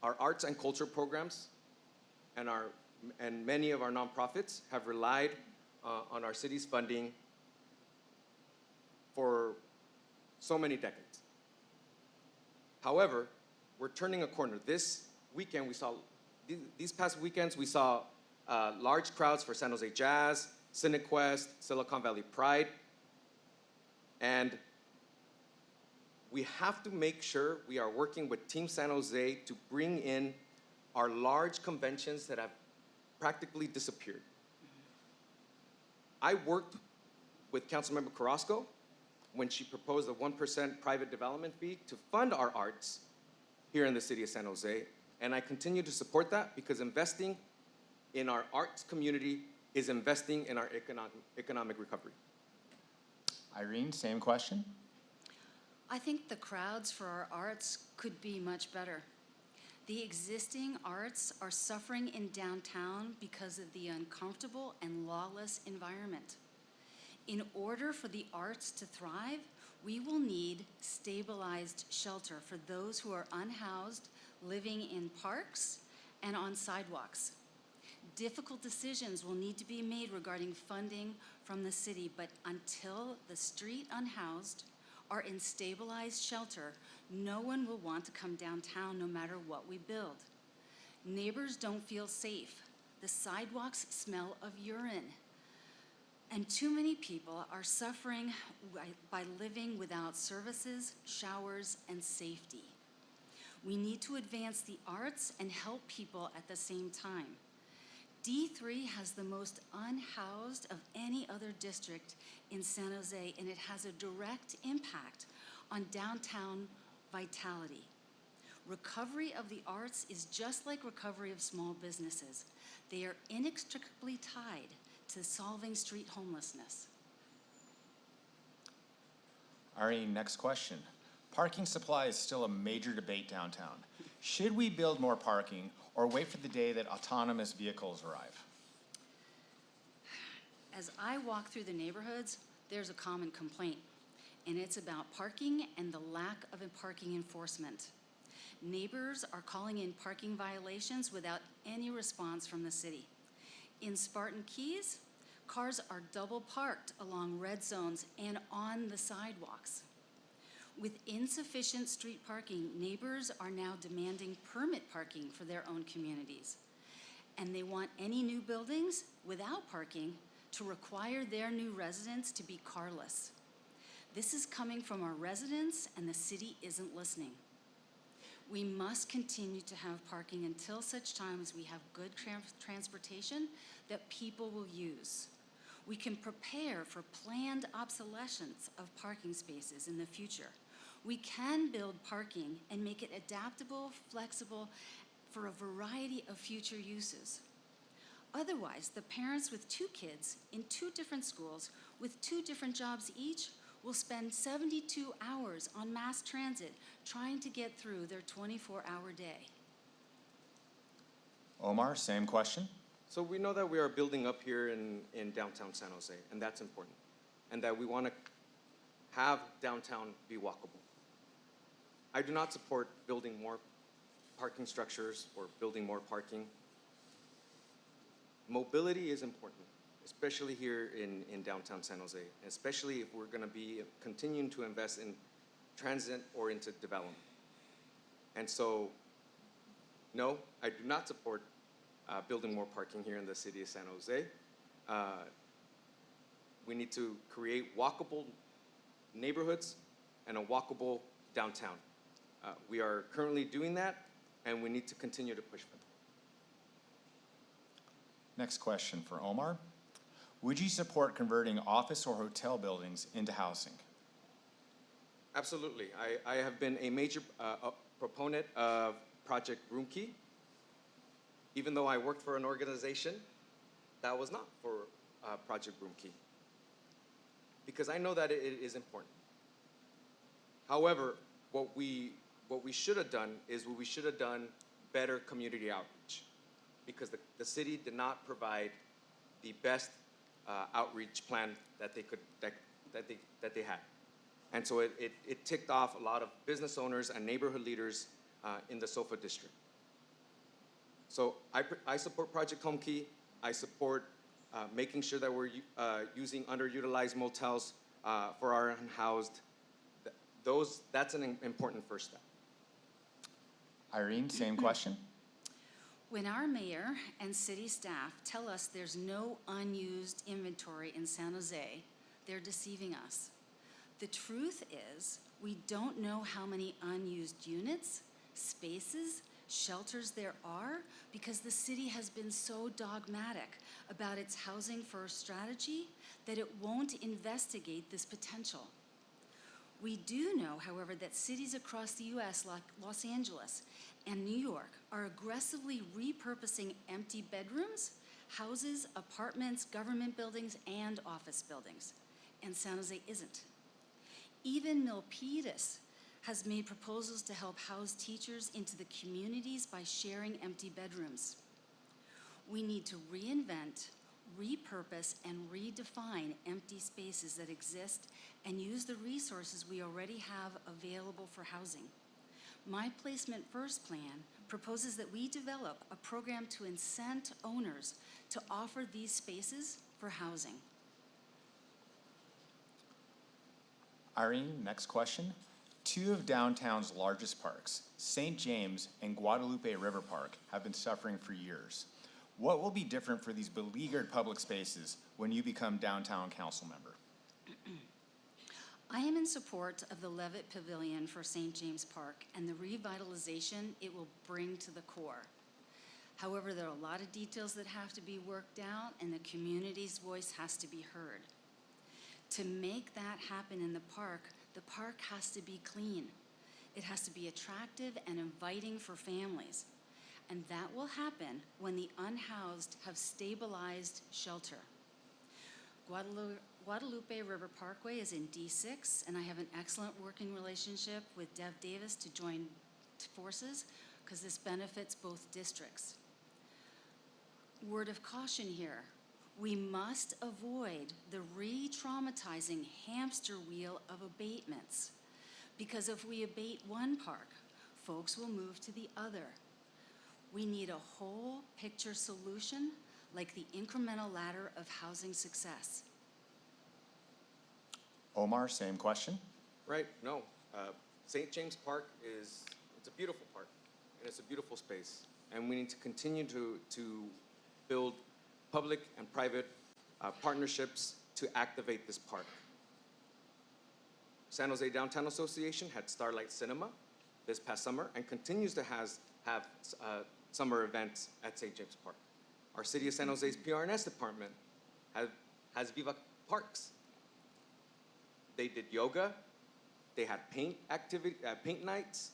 Our arts and culture programs and many of our nonprofits have relied on our city's funding for so many decades. However, we're turning a corner. This weekend, these past weekends, we saw large crowds for San Jose Jazz, CineQuest, Silicon Valley Pride, and we have to make sure we are working with Team San Jose to bring in our large conventions that have practically disappeared. I worked with Councilmember Carrasco when she proposed a 1% private development fee to fund our arts here in the city of San Jose, and I continue to support that because investing in our arts community is investing in our economic recovery. Irene, same question. I think the crowds for our arts could be much better. The existing arts are suffering in downtown because of the uncomfortable and lawless environment. In order for the arts to thrive, we will need stabilized shelter for those who are unhoused, living in parks and on sidewalks. Difficult decisions will need to be made regarding funding from the city, but until the street unhoused are in stabilized shelter, no one will want to come downtown no matter what we build. Neighbors don't feel safe. The sidewalks smell of urine. And too many people are suffering by living without services, showers, and safety. We need to advance the arts and help people at the same time. D3 has the most unhoused of any other district in San Jose, and it has a direct impact on downtown vitality. Recovery of the arts is just like recovery of small businesses. They are inextricably tied to solving street homelessness. Irene, next question. Parking supply is still a major debate downtown. Should we build more parking or wait for the day that autonomous vehicles arrive? As I walk through the neighborhoods, there's a common complaint, and it's about parking and the lack of parking enforcement. Neighbors are calling in parking violations without any response from the city. In Spartan Keys, cars are double parked along red zones and on the sidewalks. With insufficient street parking, neighbors are now demanding permit parking for their own communities. And they want any new buildings without parking to require their new residents to be carless. This is coming from our residents, and the city isn't listening. We must continue to have parking until such time as we have good transportation that people will use. We can prepare for planned obsolescence of parking spaces in the future. We can build parking and make it adaptable, flexible for a variety of future uses. Otherwise, the parents with 2 kids in 2 different schools with 2 different jobs each will spend 72 hours on mass transit trying to get through their 24-hour day. Omar, same question. So we know that we are building up here in downtown San Jose, and that's important, and that we want to have downtown be walkable. I do not support building more parking structures or building more parking. Mobility is important, especially here in downtown San Jose, especially if we're going to be continuing to invest in transit-oriented development. And so, no, I do not support building more parking here in the city of San Jose. We need to create walkable neighborhoods and a walkable downtown. We are currently doing that, and we need to continue to push for that. Next question for Omar. Would you support converting office or hotel buildings into housing? Absolutely. I have been a major proponent of Project Roomkey, even though I worked for an organization that was not for Project Room Key because I know that it is important. However, what we should have done is we should have done better community outreach because the city did not provide the best outreach plan that they had. And so it ticked off a lot of business owners and neighborhood leaders in the SOFA district. So I support Project Home Key. I support making sure that we're using underutilized motels for our unhoused. That's an important first step. Irene, same question. When our mayor and city staff tell us there's no unused inventory in San Jose, they're deceiving us. The truth is, we don't know how many unused units, spaces, shelters there are because the city has been so dogmatic about its housing first strategy that it won't investigate this potential. We do know, however, that cities across the US, like Los Angeles and New York, are aggressively repurposing empty bedrooms, houses, apartments, government buildings, and office buildings. And San Jose isn't. Even Milpitas has made proposals to help house teachers into the communities by sharing empty bedrooms. We need to reinvent, repurpose, and redefine empty spaces that exist and use the resources we already have available for housing. My Placement First plan proposes that we develop a program to incent owners to offer these spaces for housing. Irene, next question. Two of downtown's largest parks, St. James and Guadalupe River Park, have been suffering for years. What will be different for these beleaguered public spaces when you become downtown council member? I am in support of the Levitt Pavilion for St. James Park and the revitalization it will bring to the core. However, there are a lot of details that have to be worked out and the community's voice has to be heard. To make that happen in the park has to be clean. It has to be attractive and inviting for families. And that will happen when the unhoused have stabilized shelter. Guadalupe River Parkway is in D6, and I have an excellent working relationship with Dev Davis to join forces because this benefits both districts. Word of caution here. We must avoid the re-traumatizing hamster wheel of abatements because if we abate one park, folks will move to the other. We need a whole picture solution like the incremental ladder of housing success. Omar, same question. Right, no. St. James Park it's a beautiful park and it's a beautiful space. And we need to continue to build public and private partnerships to activate this park. San Jose Downtown Association had Starlight Cinema this past summer and continues to have summer events at St. James Park. Our City of San Jose's PRNS department has Viva Parks. They did yoga, they had paint nights,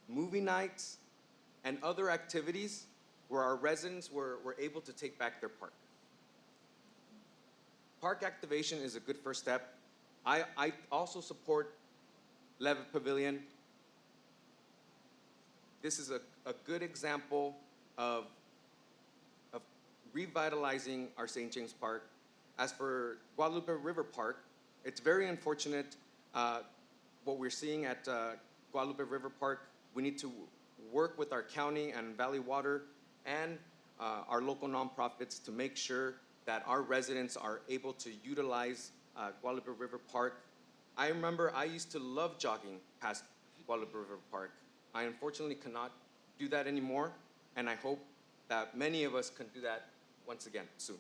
movie nights, and other activities where our residents were able to take back their park. Park activation is a good first step. I also support Levitt Pavilion. This is a good example of revitalizing our St. James Park. As for Guadalupe River Park, it's very unfortunate what we're seeing at Guadalupe River Park. We need to work with our county and Valley Water and our local nonprofits to make sure that our residents are able to utilize Guadalupe River Park. I remember I used to love jogging past Guadalupe River Park. I unfortunately cannot do that anymore, and I hope that many of us can do that once again soon.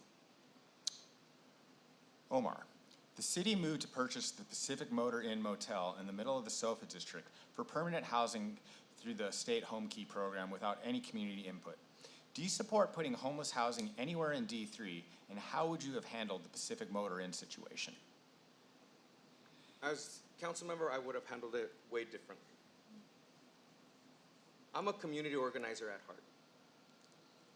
Omar, the city moved to purchase the Pacific Motor Inn Motel in the middle of the SOFA district for permanent housing through the state home key program without any community input. Do you support putting homeless housing anywhere in D3, and how would you have handled the Pacific Motor Inn situation? As council member, I would have handled it way differently. I'm a community organizer at heart.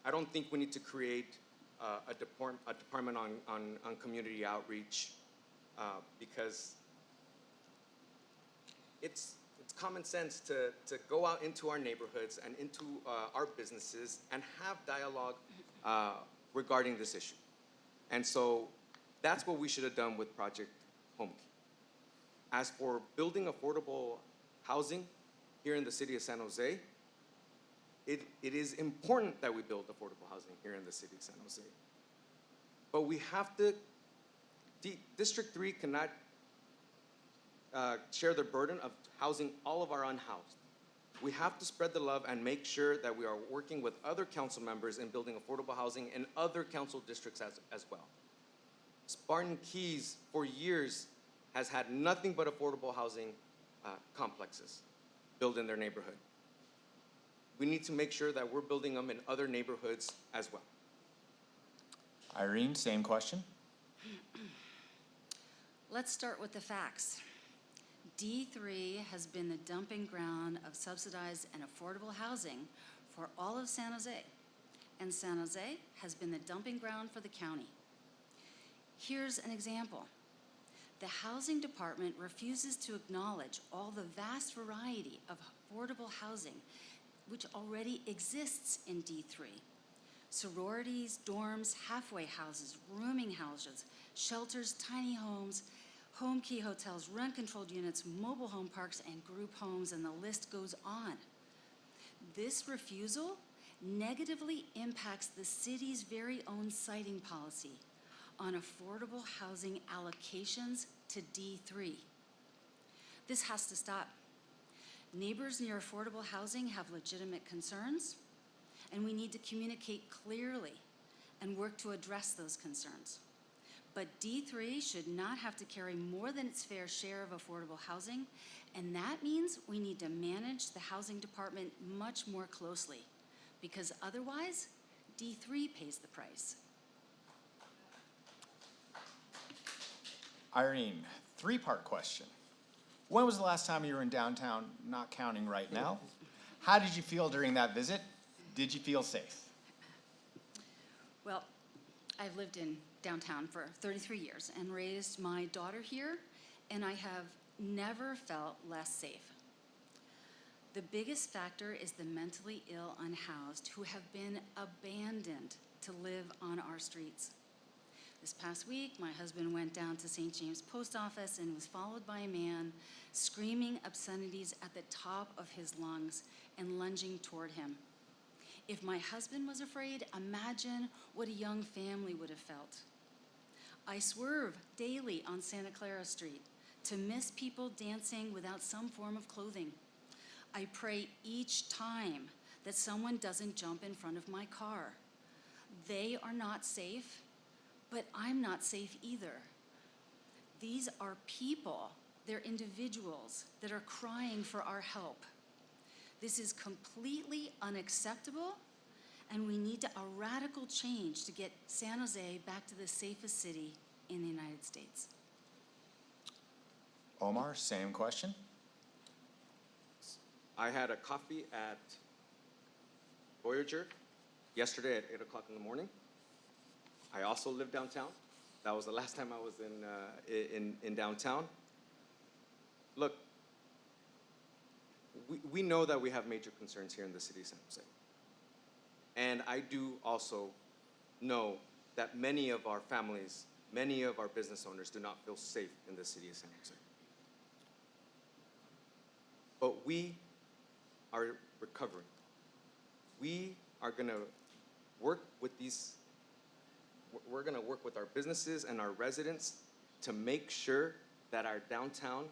I don't think we need to create a department on community outreach because it's common sense to go out into our neighborhoods and into our businesses and have dialogue regarding this issue. And so that's what we should have done with Project Home Key. As for building affordable housing here in the city of San Jose, it is important that we build affordable housing here in the city of San Jose. But we have to, District 3 cannot share the burden of housing all of our unhoused. We have to spread the love and make sure that we are working with other council members in building affordable housing in other council districts as well. Spartan Keys, for years, has had nothing but affordable housing complexes built in their neighborhood. We need to make sure that we're building them in other neighborhoods as well. Irene, same question. Let's start with the facts. D3 has been the dumping ground of subsidized and affordable housing for all of San Jose, and San Jose has been the dumping ground for the county. Here's an example. The housing department refuses to acknowledge all the vast variety of affordable housing which already exists in D3. Sororities, dorms, halfway houses, rooming houses, shelters, tiny homes, home key hotels, rent-controlled units, mobile home parks, and group homes, and the list goes on. This refusal negatively impacts the city's very own siting policy on affordable housing allocations to D3. This has to stop. Neighbors near affordable housing have legitimate concerns, and we need to communicate clearly and work to address those concerns. But D3 should not have to carry more than its fair share of affordable housing, and that means we need to manage the housing department much more closely, because otherwise, D3 pays the price. Irene, three-part question. When was the last time you were in downtown, not counting right now? How did you feel during that visit? Did you feel safe? Well, I've lived in downtown for 33 years and raised my daughter here, and I have never felt less safe. The biggest factor is the mentally ill unhoused who have been abandoned to live on our streets. This past week, my husband went down to St. James Post Office and was followed by a man screaming obscenities at the top of his lungs and lunging toward him. If my husband was afraid, imagine what a young family would have felt. I swerve daily on Santa Clara Street to miss people dancing without some form of clothing. I pray each time that someone doesn't jump in front of my car. They are not safe, but I'm not safe either. These are people, they're individuals that are crying for our help. This is completely unacceptable, and we need a radical change to get San Jose back to the safest city in the United States. Omar, same question. I had a coffee at Voyager yesterday at 8 o'clock in the morning. I also live downtown. That was the last time I was in downtown. Look, we know that we have major concerns here in the city of San Jose. And I do also know that many of our families, many of our business owners do not feel safe in the city of San Jose. But we are recovering. We are gonna work with we're gonna work with our businesses and our residents to make sure that our downtown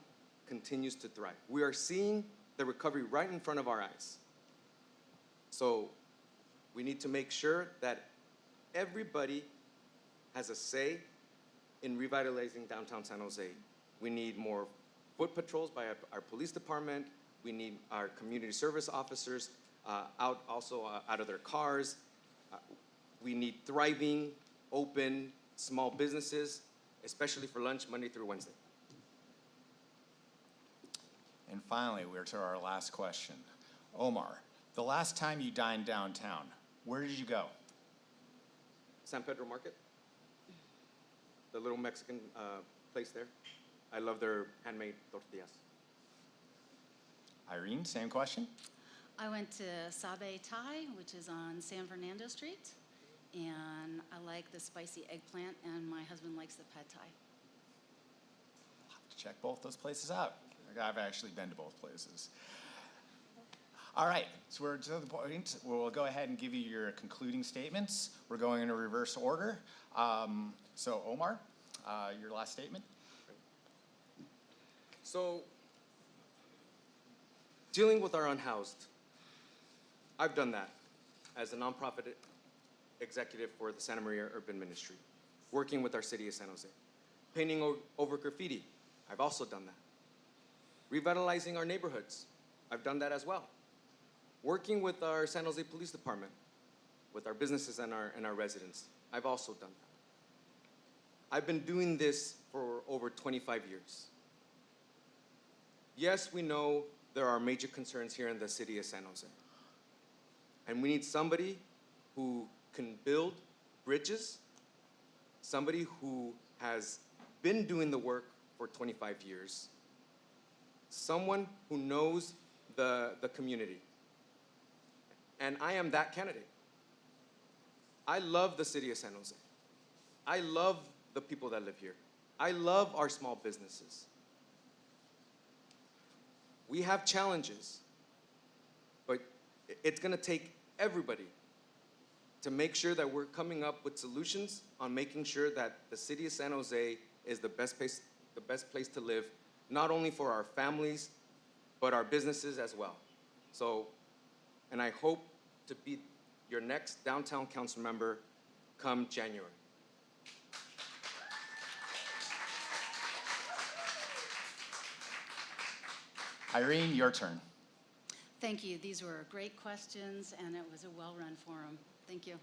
continues to thrive. We are seeing the recovery right in front of our eyes. So we need to make sure that everybody has a say in revitalizing downtown San Jose. We need more foot patrols by our police department. We need our community service officers out of their cars. We need thriving, open, small businesses, especially for lunch Monday through Wednesday. And finally, we're to our last question. Omar, the last time you dined downtown, where did you go? San Pedro Market, the little Mexican place there. I love their handmade tortillas. Irene, same question. I went to Sabe Thai, which is on San Fernando Street, and I like the spicy eggplant, and my husband likes the pad thai. I'll have to check both those places out. I've actually been to both places. All right, so we're to the point. We'll go ahead and give you your concluding statements. We're going in a reverse order. So Omar, your last statement. So, dealing with our unhoused, I've done that as a nonprofit executive for the Santa Maria Urban Ministry, working with our city of San Jose. Painting over graffiti, I've also done that. Revitalizing our neighborhoods, I've done that as well. Working with our San Jose Police Department, with our businesses and our residents, I've also done that. I've been doing this for over 25 years. Yes, we know there are major concerns here in the city of San Jose. And we need somebody who can build bridges, somebody who has been doing the work for 25 years, someone who knows the community. And I am that candidate. I love the city of San Jose. I love the people that live here. I love our small businesses. We have challenges, but it's gonna take everybody to make sure that we're coming up with solutions on making sure that the city of San Jose is the best place to live, not only for our families, but our businesses as well. So, and I hope to be your next downtown council member come January. Irene, your turn. Thank you. These were great questions, and it was a well-run forum. Thank you.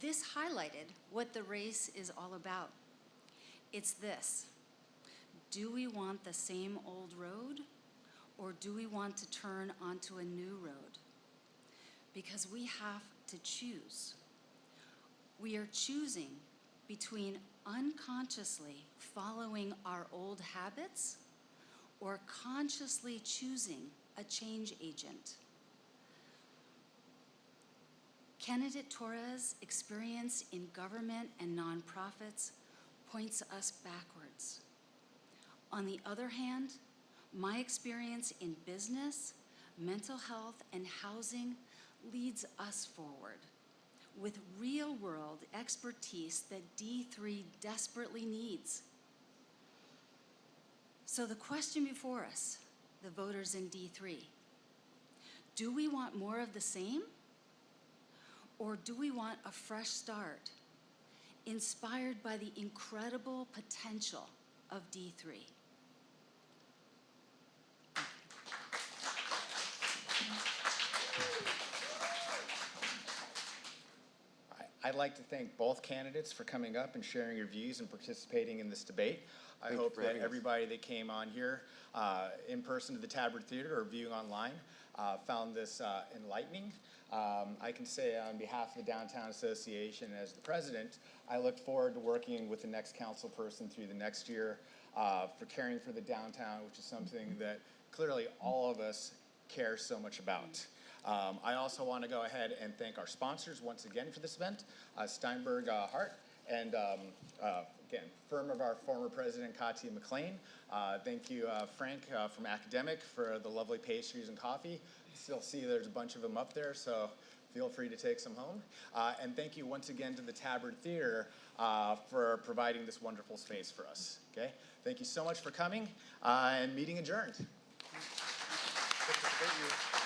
This highlighted what the race is all about. It's this: do we want the same old road, or do we want to turn onto a new road? Because we have to choose. We are choosing between unconsciously following our old habits or consciously choosing a change agent. Candidate Torres' experience in government and nonprofits points us backwards. On the other hand, my experience in business, mental health, and housing leads us forward with real-world expertise that D3 desperately needs. So the question before us, the voters in D3, do we want more of the same? Or do we want a fresh start, inspired by the incredible potential of D3? I'd like to thank both candidates for coming up and sharing your views and participating in this debate. I hope that everybody that came on here in person to the Tabard Theater or viewing online found this enlightening. I can say on behalf of the Downtown Association as the president, I look forward to working with the next council person through the next year for caring for the downtown, which is something that clearly all of us care so much about. I also want to go ahead and thank our sponsors once again for this event, Steinberg Hart, and again, firm of our former president, Katia McLean. Thank you, Frank from Academic, for the lovely pastries and coffee. Still see there's a bunch of them up there, so feel free to take some home. And thank you once again to the Tabard Theater for providing this wonderful space for us. Okay, thank you so much for coming, and meeting adjourned. Thank you.